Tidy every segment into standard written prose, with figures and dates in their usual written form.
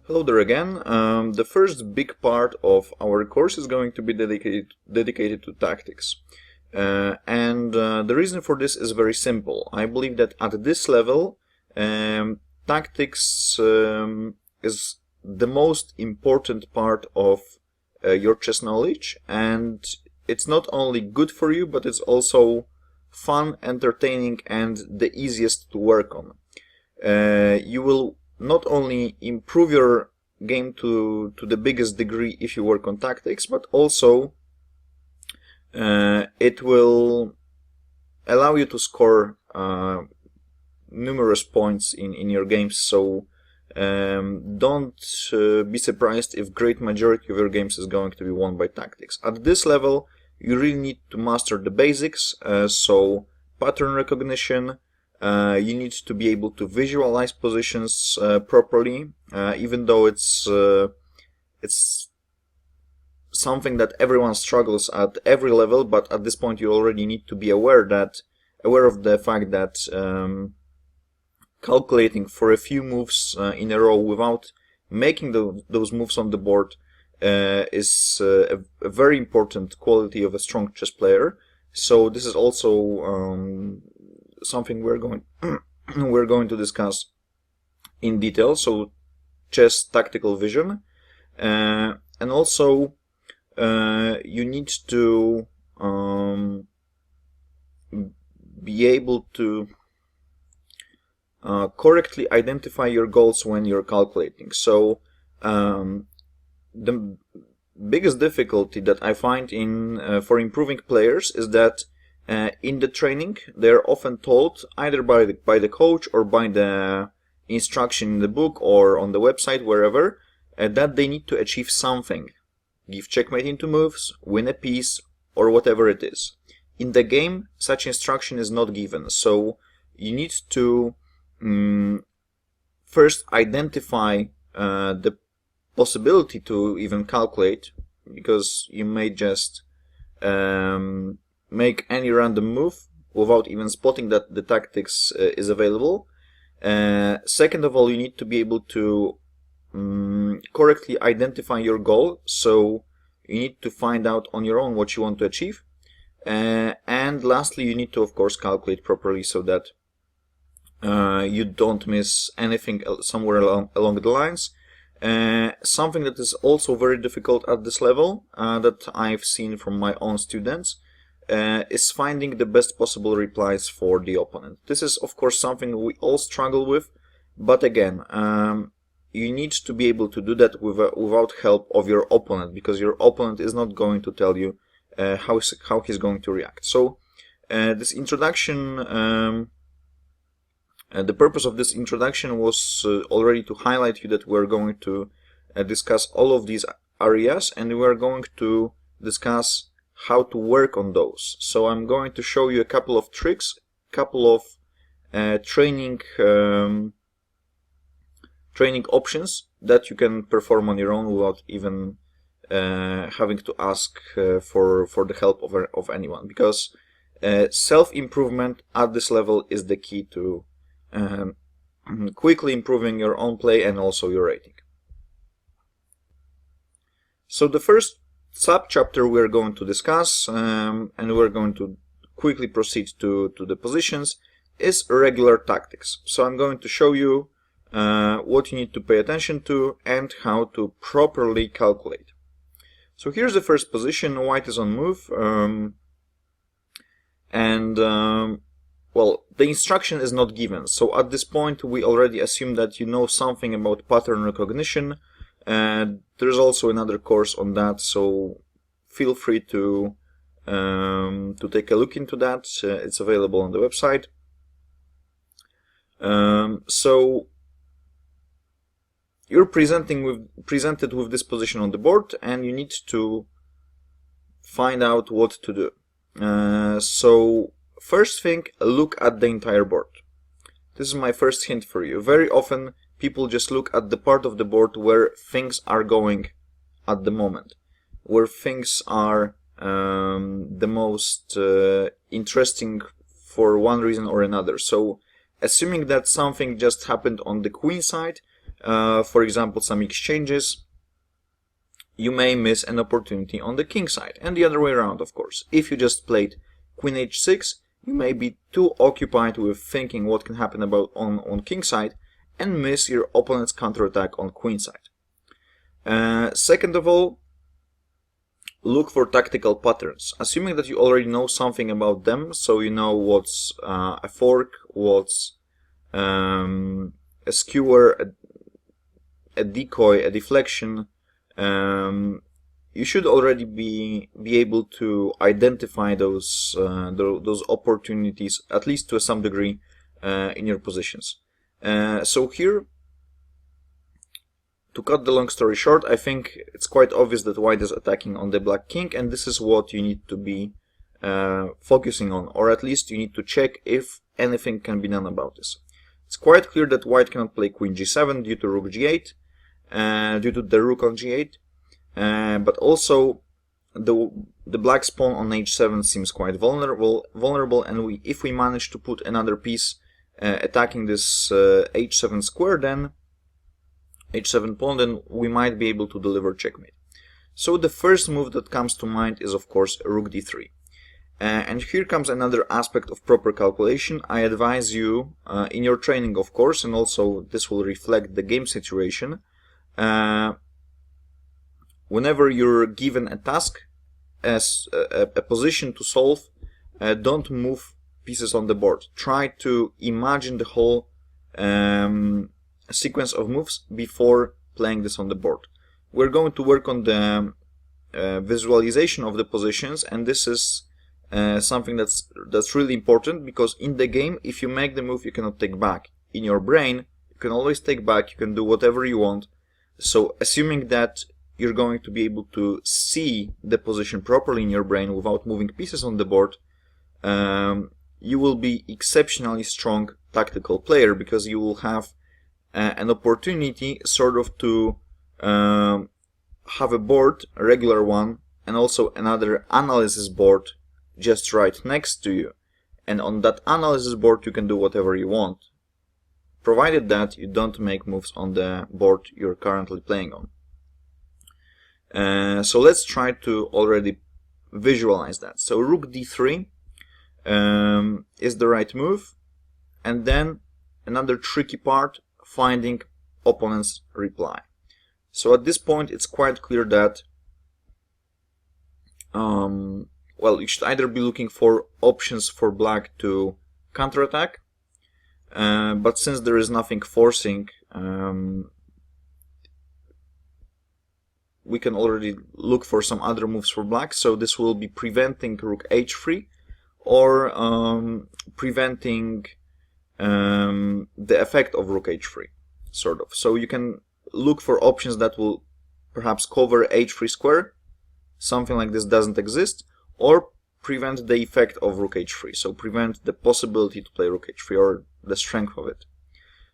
Hello there again. The first big part of our course is going to be dedicated to tactics. The reason for this is very simple. I believe that at this level, tactics is the most important part of your chess knowledge, and it's not only good for you, but it's also fun, entertaining, and the easiest to work on. You will not only improve your game to the biggest degree if you work on tactics, but also it will allow you to score numerous points in your games. So don't be surprised if great majority of your games is going to be won by tactics. At this level, you really need to master the basics, so pattern recognition. You need to be able to visualize positions properly, even though it's something that everyone struggles at every level. But at this point, you already need to be aware of the fact that calculating for a few moves in a row without making those moves on the board is a very important quality of a strong chess player. So this is also something we're going to discuss in detail. So chess tactical vision, and also you need to be able to correctly identify your goals when you're calculating. So the biggest difficulty that I find in for improving players is that in the training, they're often told either by the coach or by the instruction in the book or on the website, wherever, that they need to achieve something. Give checkmate into moves, win a piece, or whatever it is. In the game, such instruction is not given. So you need to first identify the possibility to even calculate, because you may just make any random move without even spotting that the tactics is available. Second of all, you need to be able to correctly identify your goal, so you need to find out on your own what you want to achieve. And lastly, you need to, of course, calculate properly so that you don't miss anything somewhere along the lines. Something that is also very difficult at this level, that I've seen from my own students, is finding the best possible replies for the opponent. This is, of course, something we all struggle with, but again, you need to be able to do that without help of your opponent, because your opponent is not going to tell you how he's going to react. So this introduction, the purpose of this introduction was already to highlight you that we're going to discuss all of these areas, and we're going to discuss how to work on those. So I'm going to show you a couple of tricks, couple of training options that you can perform on your own without even having to ask for the help of anyone, because self-improvement at this level is the key to quickly improving your own play and also your rating. So the first sub-chapter we're going to discuss, and we're going to quickly proceed to the positions, is regular tactics. So I'm going to show you what you need to pay attention to and how to properly calculate. So here's the first position. White is on move, well, the instruction is not given. So at this point, we already assume that you know something about pattern recognition. There's also another course on that, so feel free to take a look into that. It's available on the website. So you're presented with this position on the board, and you need to find out what to do. So first thing, look at the entire board. This is my first hint for you. Very often people just look at the part of the board where things are going at the moment, where things are the most interesting for one reason or another. So assuming that something just happened on the queen side, for example some exchanges, you may miss an opportunity on the king side, and the other way around, of course. If you just played queen h6, you may be too occupied with thinking what can happen on king side and miss your opponent's counterattack on queen side. Second of all, look for tactical patterns, assuming that you already know something about them, so you know what's a fork, what's a skewer, a decoy, a deflection. You should already be able to identify those opportunities, at least to some degree, in your positions. So here, to cut the long story short, I think it's quite obvious that white is attacking on the black king, and this is what you need to be focusing on, or at least you need to check if anything can be done about this. It's quite clear that white cannot play queen g7 due to rook g8, due to the rook on g8, but also the black pawn on h7 seems quite vulnerable, and if we manage to put another piece attacking this h7 square, then h7 pawn, then we might be able to deliver checkmate. So the first move that comes to mind is of course rook d3. And here comes another aspect of proper calculation. I advise you, in your training of course, and also this will reflect the game situation, whenever you're given a task as a position to solve, don't move pieces on the board. Try to imagine the whole sequence of moves before playing this on the board. We're going to work on the visualization of the positions, and this is something that's really important, because in the game, if you make the move, you cannot take back. In your brain, you can always take back, you can do whatever you want. So assuming that you're going to be able to see the position properly in your brain without moving pieces on the board, you will be exceptionally strong tactical player, because you will have an opportunity sort of to have a board, a regular one, and also another analysis board just right next to you. And on that analysis board you can do whatever you want, provided that you don't make moves on the board you're currently playing on. So let's try to already visualize that. So rook d3 is the right move, and then another tricky part, finding opponent's reply. So at this point it's quite clear that well, you should either be looking for options for black to counterattack, but since there is nothing forcing, we can already look for some other moves for black. So this will be preventing rook h3, or preventing the effect of rook h3, sort of. So you can look for options that will perhaps cover h3 square, something like this doesn't exist, or prevent the effect of rook h3, so prevent the possibility to play rook h3 or the strength of it.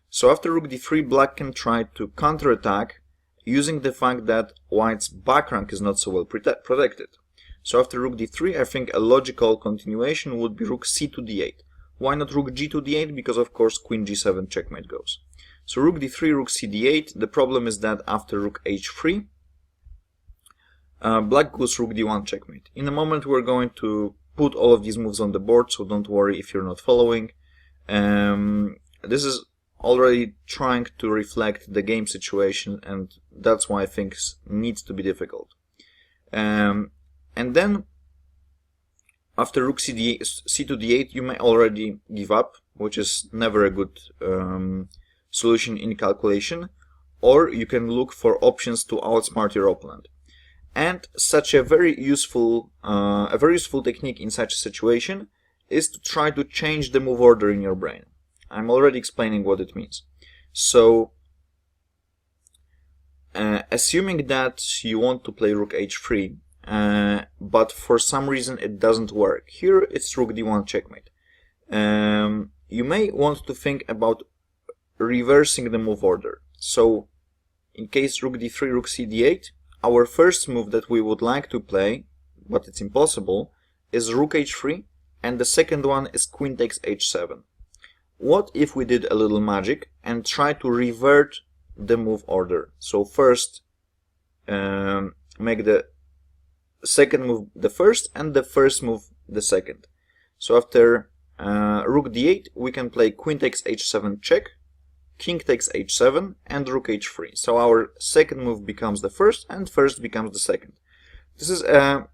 So after rook d3, black can try to counterattack using the fact that white's back rank is not so well protected. So after rook d3, I think a logical continuation would be rook c to d8. Why not rook g to d8? Because of course queen g7 checkmate goes. So rook d3, rook c d8. The problem is that after rook h3, black goes rook d1 checkmate. In a moment we're going to put all of these moves on the board, so don't worry if you're not following. This is already trying to reflect the game situation, and that's why things need to be difficult. And then after rook c to d8, you may already give up, which is never a good solution in calculation, or you can look for options to outsmart your opponent. And such a very useful technique in such a situation is to try to change the move order in your brain. I'm already explaining what it means. So, assuming that you want to play rook h3, but for some reason it doesn't work. Here it's rook d1 checkmate. You may want to think about reversing the move order. So, in case rook d3, rook c d8, our first move that we would like to play, but it's impossible, is rook h3, and the second one is queen takes h7. What if we did a little magic and try to revert the move order. So first make the second move the first and the first move the second. So after rook d8 we can play queen takes h7 check, king takes h7 and rook h3. So our second move becomes the first and first becomes the second. This is a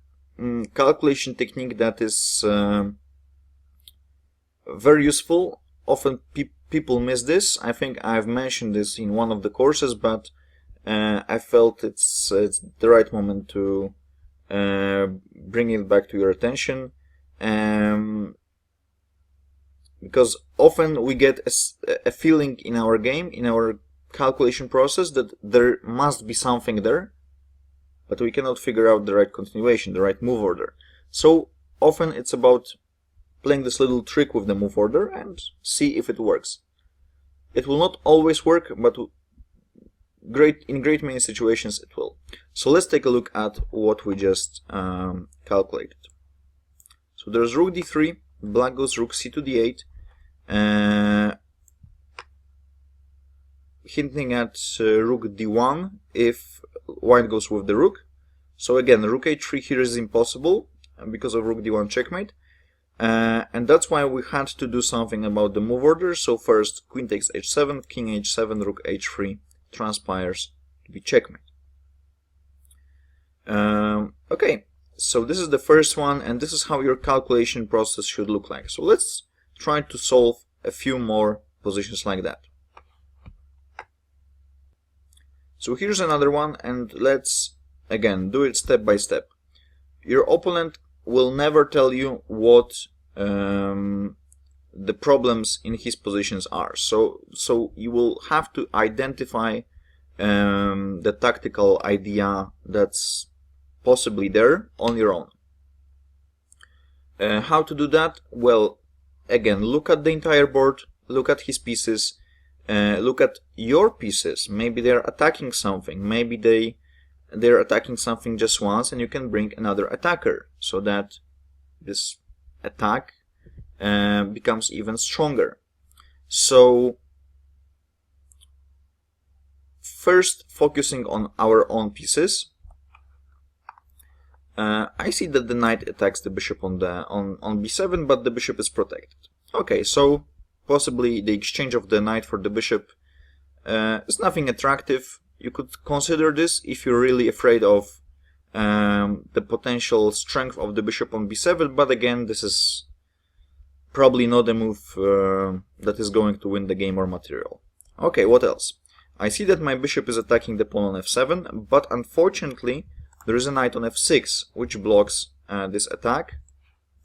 calculation technique that is very useful. Often people miss this. I think I've mentioned this in one of the courses, but I felt it's the right moment to bring it back to your attention, because often we get a feeling in our game, in our calculation process, that there must be something there, but we cannot figure out the right continuation, the right move order. So often it's about playing this little trick with the move order and see if it works. It will not always work, but in great many situations it will. So let's take a look at what we just calculated. So there's rook d3, black goes rook c to d8, hinting at rook d1 if white goes with the rook. So again, rook h3 here is impossible because of rook d1 checkmate. And that's why we had to do something about the move order. So first queen takes h7, king h7, rook h3 transpires to be checkmate. Okay, so this is the first one, and this is how your calculation process should look like. So let's try to solve a few more positions like that. So here's another one, and let's again do it step by step. Your opponent will never tell you what the problems in his positions are. So you will have to identify the tactical idea that's possibly there on your own. How to do that? Well, again, look at the entire board, look at his pieces, look at your pieces. Maybe they're attacking something, maybe they're attacking something just once, and you can bring another attacker so that this attack becomes even stronger. So first, focusing on our own pieces, I see that the knight attacks the bishop on b7, but the bishop is protected. Okay, so possibly the exchange of the knight for the bishop is nothing attractive. You could consider this if you're really afraid of the potential strength of the bishop on b7, but again, this is probably not a move that is going to win the game or material. Okay, what else? I see that my bishop is attacking the pawn on f7, but unfortunately there is a knight on f6 which blocks this attack.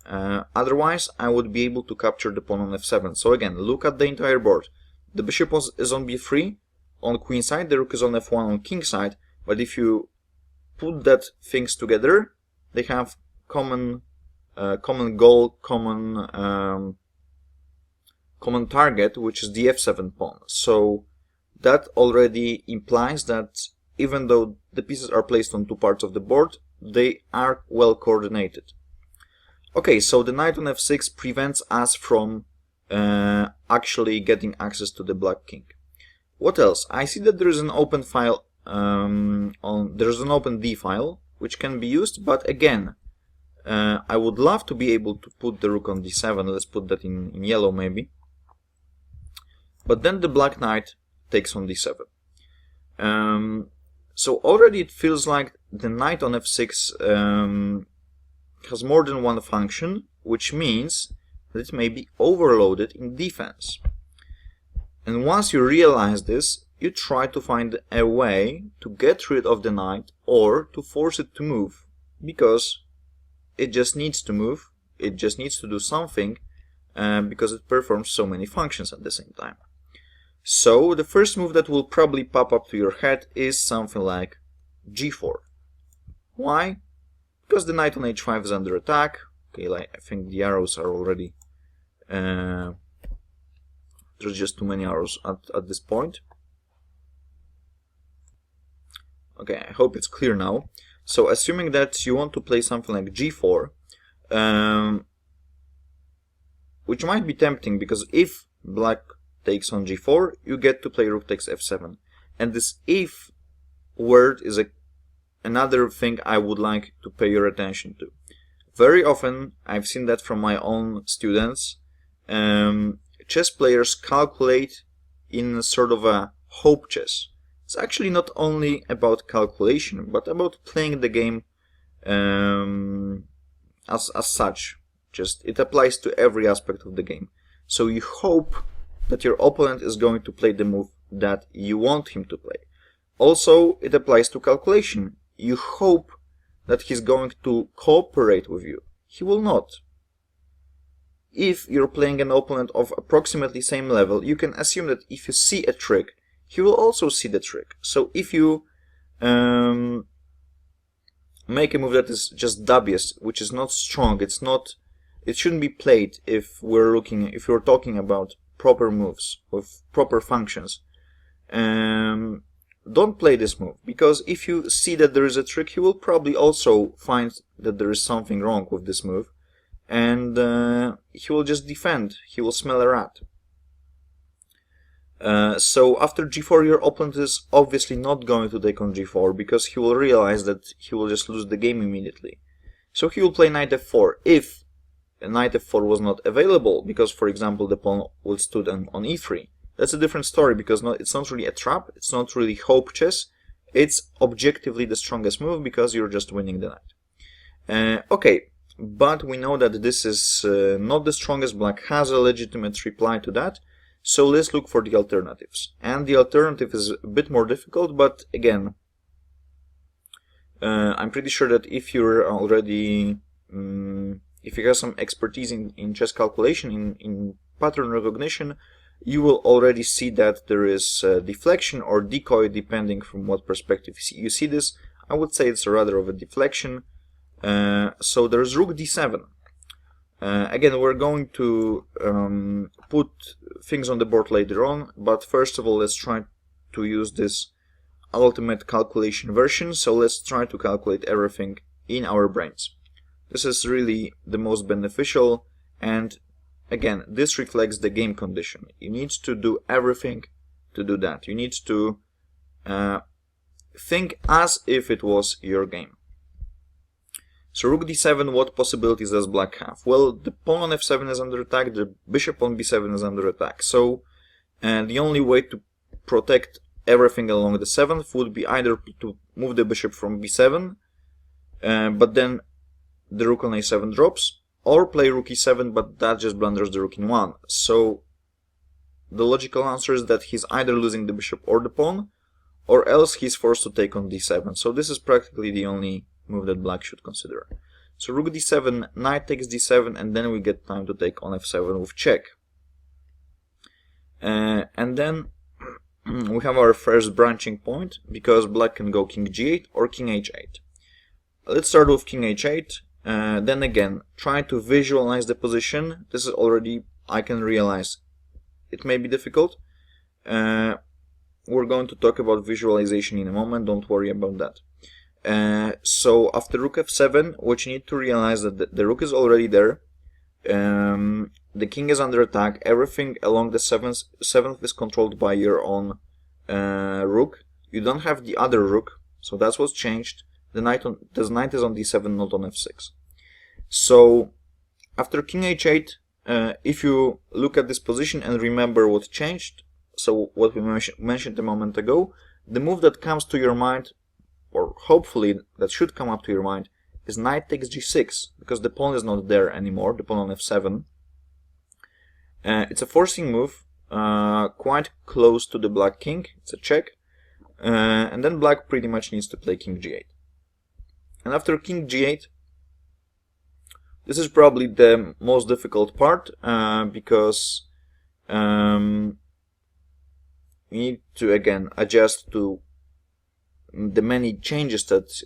Otherwise I would be able to capture the pawn on f7. So again, look at the entire board. The bishop is on b3 on queen side, the rook is on f1 on king side, but if you put that things together, they have common goal, common target, which is the f7 pawn. So that already implies that even though the pieces are placed on two parts of the board, they are well coordinated. Okay, so the knight on f6 prevents us from actually getting access to the black king. What else? I see that there is an open file there's an open d file which can be used, but again, I would love to be able to put the rook on d7. Let's put that in yellow maybe. But then the black knight takes on d7. So already it feels like the knight on f6 has more than one function, which means that it may be overloaded in defense. And once you realize this, you try to find a way to get rid of the knight or to force it to move, because it just needs to move, it just needs to do something, because it performs so many functions at the same time. So the first move that will probably pop up to your head is something like g4. Why? Because the knight on h5 is under attack. Okay, like I think the arrows are already there's just too many arrows at this point. Okay, I hope it's clear now. So assuming that you want to play something like g4, which might be tempting, because if black takes on g4, you get to play rook takes f7. And this if word is another thing I would like to pay your attention to. Very often, I've seen that from my own students, chess players calculate in sort of a hope chess. It's actually not only about calculation, but about playing the game as such. Just it applies to every aspect of the game. So you hope that your opponent is going to play the move that you want him to play. Also, it applies to calculation. You hope that he's going to cooperate with you. He will not. If you're playing an opponent of approximately same level, you can assume that if you see a trick, he will also see the trick. So if you make a move that is just dubious, which is not strong, it shouldn't be played if we're talking about proper moves with proper functions. Don't play this move, because if you see that there is a trick, you will probably also find that there is something wrong with this move, and he will just defend. He will smell a rat. So after g4, your opponent is obviously not going to take on g4, because he will realize that he will just lose the game immediately. So he will play knight f4 if knight f4 was not available, because, for example, the pawn will stood on e3. That's a different story, because it's not really a trap, it's not really hope chess, it's objectively the strongest move, because you're just winning the knight. Okay, but we know that this is not the strongest. Black has a legitimate reply to that, so let's look for the alternatives. And the alternative is a bit more difficult, but again, I'm pretty sure that if you're already, if you have some expertise in chess calculation, in pattern recognition, you will already see that there is deflection or decoy, depending from what perspective you see this. I would say it's rather of a deflection. So there's rook d7. Again, we're going to put things on the board later on, but first of all, let's try to use this ultimate calculation version. So let's try to calculate everything in our brains. This is really the most beneficial, and again, this reflects the game condition. You need to do everything to do that. You need to think as if it was your game. So rook d7, what possibilities does black have? Well, the pawn on f7 is under attack, the bishop on b7 is under attack. So the only way to protect everything along the 7th would be either to move the bishop from b7, but then the rook on a7 drops, or play rook e7, but that just blunders the rook in 1. So the logical answer is that he's either losing the bishop or the pawn, or else he's forced to take on d7. So this is practically the only move that black should consider. So rook d7, knight takes d7, and then we get time to take on f7 with check. And then we have our first branching point, because black can go king g8 or king h8. Let's start with king h8. Then again, try to visualize the position. This is already, I can realize, it may be difficult. We're going to talk about visualization in a moment, don't worry about that. So after rook f7, what you need to realize that the rook is already there. The king is under attack. Everything along the 7th is controlled by your own rook. You don't have the other rook, so that's what's changed. The knight is on d7, not on f6. So after king h8, if you look at this position and remember what changed, so what we mentioned a moment ago, the move that comes to your mind, or hopefully that should come up to your mind, is knight takes g6, because the pawn is not there anymore, the pawn on f7. It's a forcing move, quite close to the black king, it's a check, and then black pretty much needs to play king g8. And after king g8, this is probably the most difficult part, because you need to again adjust to the many changes that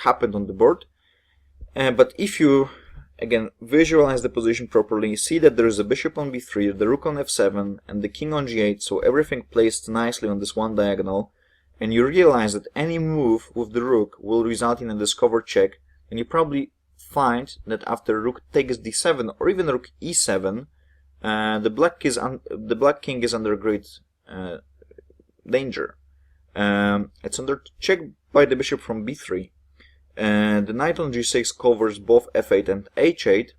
happened on the board. But if you again visualize the position properly, see that there is a bishop on b3, the rook on f7, and the king on g8, so everything placed nicely on this one diagonal, and you realize that any move with the rook will result in a discovered check, and you probably find that after rook takes d7 or even rook e7, the black king is under great danger. It's under check by the bishop from b3. And the knight on g6 covers both f8 and h8,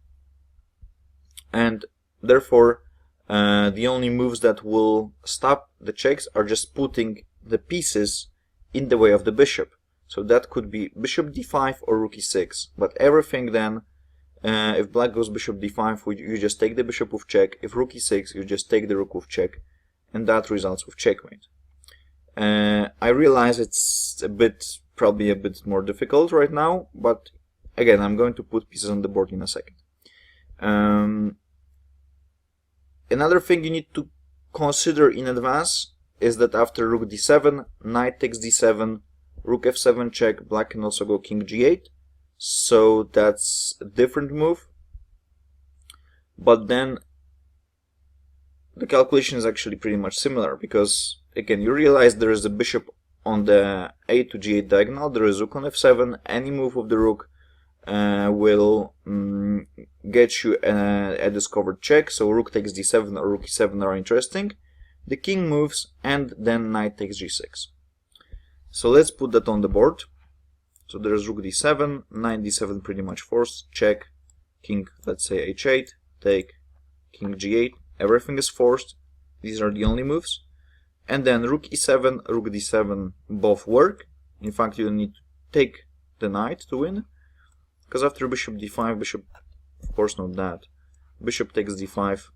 and therefore the only moves that will stop the checks are just putting the pieces in the way of the bishop. So that could be bishop d5 or rook e6, but everything then, if black goes bishop d5, you just take the bishop with check. If rook e6, you just take the rook with check, and that results with checkmate. I realize it's probably a bit more difficult right now, but again, I'm going to put pieces on the board in a second. Another thing you need to consider in advance is that after rook d7, knight takes d7, rook f7 check, black can also go king g8, so that's a different move. But then the calculation is actually pretty much similar, because again, you realize there is a bishop on the a to g8 diagonal, there is rook on f7, any move of the rook will get you a discovered check, so rook takes d7 or rook e7 are interesting. The king moves, and then knight takes g6. So let's put that on the board. So there's rook d7, knight d7 pretty much forced, check, king, let's say h8, take, king g8, everything is forced. These are the only moves. And then rook e7, rook d7 both work. In fact, you don't need to take the knight to win, because after bishop d5, bishop, of course not that, bishop takes d5,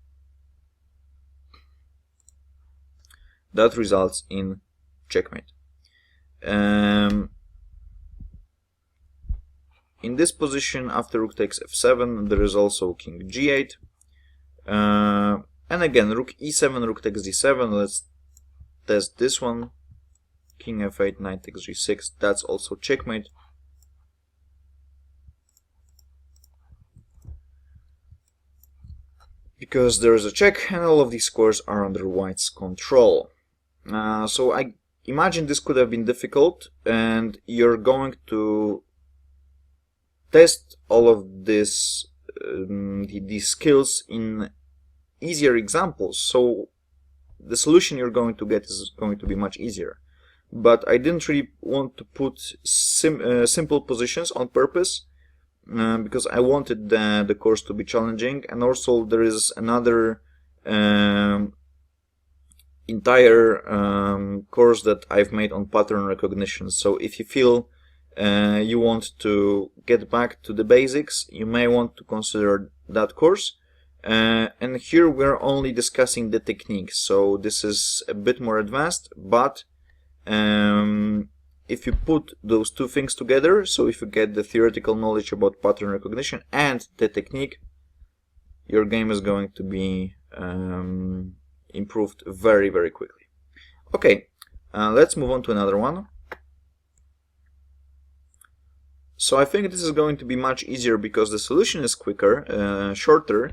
that results in checkmate. In this position, after rook takes f7, there is also king g8, and again rook e7, rook takes d7. Let's test this one, king f8, knight takes g6, that's also checkmate. Because there is a check, and all of these squares are under white's control. So I imagine this could have been difficult, and you're going to test all of these skills in easier examples, so the solution you're going to get is going to be much easier. But I didn't really want to put simple positions on purpose, because I wanted the course to be challenging, and also there is another entire course that I've made on pattern recognition. So if you feel you want to get back to the basics, you may want to consider that course. And here we're only discussing the technique, so this is a bit more advanced, but if you put those two things together, so if you get the theoretical knowledge about pattern recognition and the technique, your game is going to be improved very, very quickly. Okay, let's move on to another one. So I think this is going to be much easier because the solution is quicker, shorter,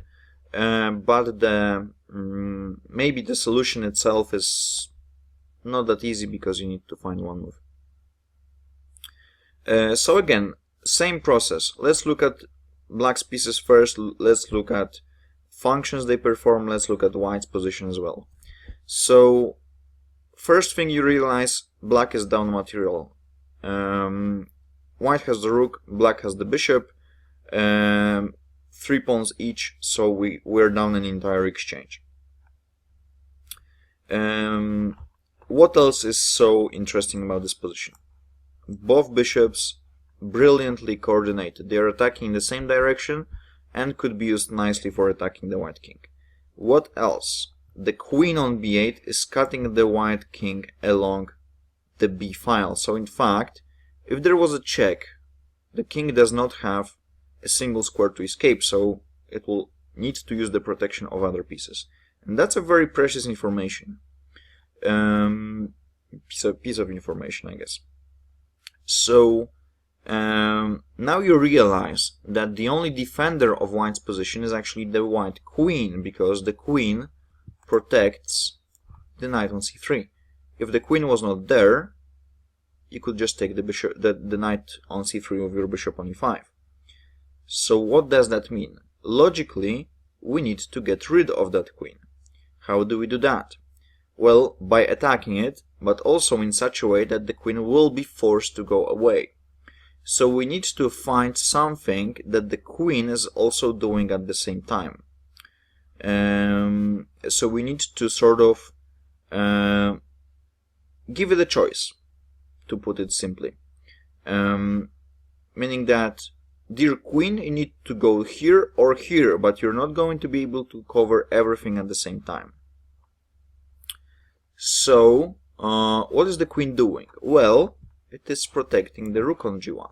but maybe the solution itself is not that easy because you need to find one move. So again, same process. Let's look at black's pieces first. Let's look at functions they perform. Let's look at white's position as well. So first thing you realize, black is down material. White has the rook, black has the bishop. 3 pawns each, so we're down an entire exchange. What else is so interesting about this position? Both bishops brilliantly coordinated. They are attacking in the same direction and could be used nicely for attacking the white king. What else? The queen on b8 is cutting the white king along the b file. So in fact, if there was a check, the king does not have a single square to escape, so it will need to use the protection of other pieces. And that's a very precious information. Piece of information, I guess. So now you realize that the only defender of white's position is actually the white queen, because the queen protects the knight on c3. If the queen was not there, you could just take the bishop, the knight on c3 with your bishop on e5. So what does that mean? Logically, we need to get rid of that queen. How do we do that? Well, by attacking it, but also in such a way that the queen will be forced to go away. So we need to find something that the queen is also doing at the same time. So we need to sort of give it a choice, to put it simply. Meaning that, dear queen, you need to go here or here, but you're not going to be able to cover everything at the same time. So, what is the queen doing? Well, it is protecting the rook on g1.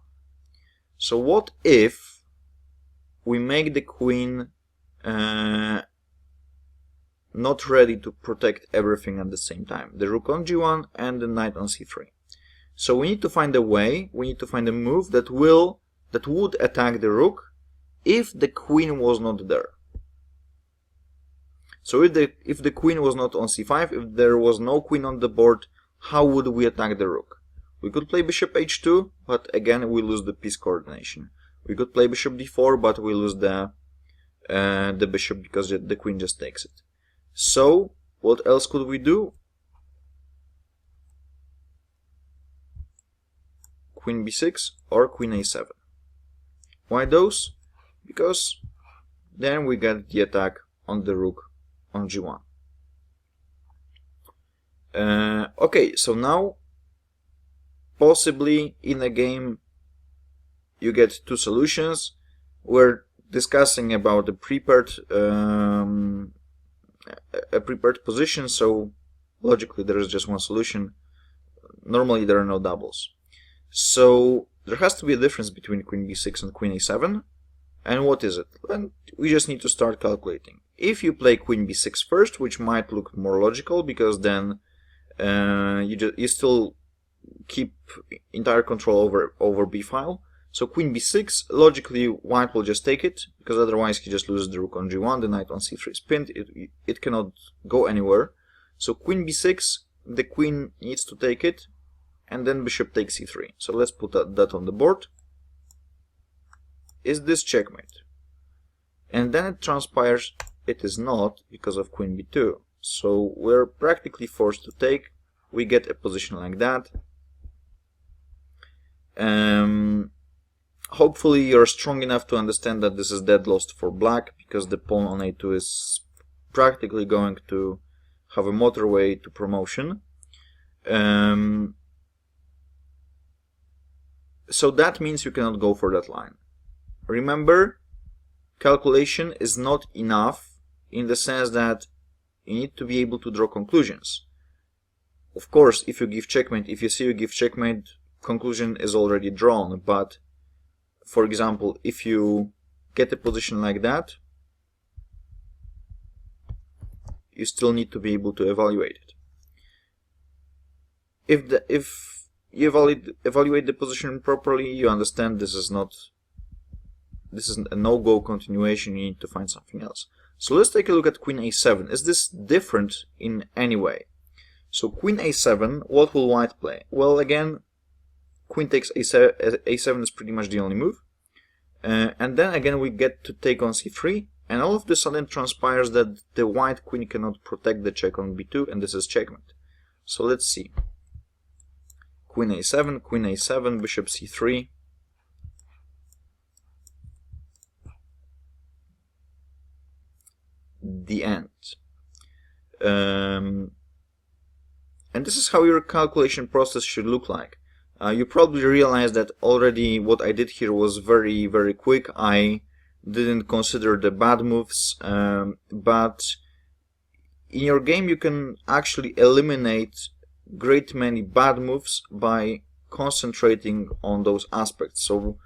So what if we make the queen not ready to protect everything at the same time? The rook on g1 and the knight on c3. So we need to find a way, we need to find a move that would attack the rook if the queen was not there. So if the queen was not on c5, if there was no queen on the board, how would we attack the rook? We could play bishop h2, but again we lose the piece coordination. We could play bishop d4, but we lose the bishop because the queen just takes it. So what else could we do? Queen b6 or queen a7. Why those? Because then we get the attack on the rook on g1. Okay, so now possibly in a game you get two solutions. We're discussing about a prepared position, so logically there is just one solution. Normally there are no doubles. So there has to be a difference between queen b6 and queen a7. And what is it? And we just need to start calculating. If you play queen b6 first, which might look more logical, because then you still keep entire control over b file. So queen b6, logically white will just take it, because otherwise he just loses the rook on g1, the knight on c3 is pinned, it cannot go anywhere. So queen b6, the queen needs to take it, and then bishop takes c3. So let's put that on the board. Is this checkmate? And then it transpires it is not, because of queen b2. So we're practically forced to take. We get a position like that. Hopefully you're strong enough to understand that this is dead lost for black, because the pawn on a2 is practically going to have a motorway to promotion. So that means you cannot go for that line. Remember, calculation is not enough, in the sense that you need to be able to draw conclusions. Of course, if you give checkmate, if you see you give checkmate, conclusion is already drawn, but for example, if you get a position like that, you still need to be able to evaluate it. If you evaluate the position properly, you understand this is a no-go continuation, you need to find something else. So let's take a look at queen a7. Is this different in any way? So queen a7, what will white play? Well, again, queen takes a7 is pretty much the only move. And then again we get to take on c3, and all of a sudden transpires that the white queen cannot protect the check on b2, and this is checkmate. So let's see. Queen a7, bishop c3. The end. And this is how your calculation process should look like. You probably realize that already what I did here was very, very quick. I didn't consider the bad moves, but in your game you can actually eliminate great many bad moves by concentrating on those aspects. So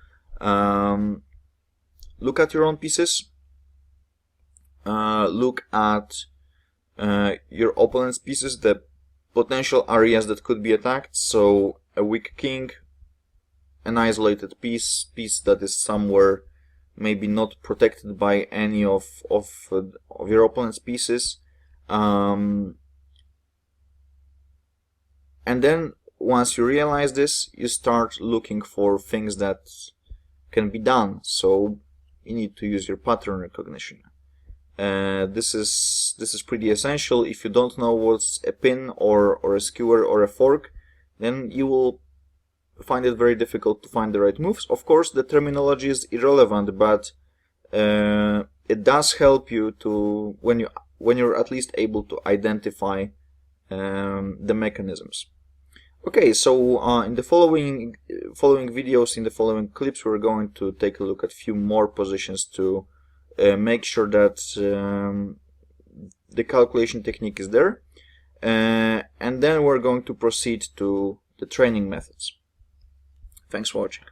look at your own pieces, look at your opponent's pieces, the potential areas that could be attacked. So a weak king, an isolated piece that is somewhere maybe not protected by any of your opponent's pieces. And then once you realize this, you start looking for things that can be done. So you need to use your pattern recognition. This is pretty essential. If you don't know what's a pin or a skewer or a fork, then you will find it very difficult to find the right moves. Of course, the terminology is irrelevant, but it does help you to when you're at least able to identify the mechanisms. Okay, so in the following videos, in the following clips, we're going to take a look at a few more positions to make sure that the calculation technique is there, and then we're going to proceed to the training methods. Thanks for watching.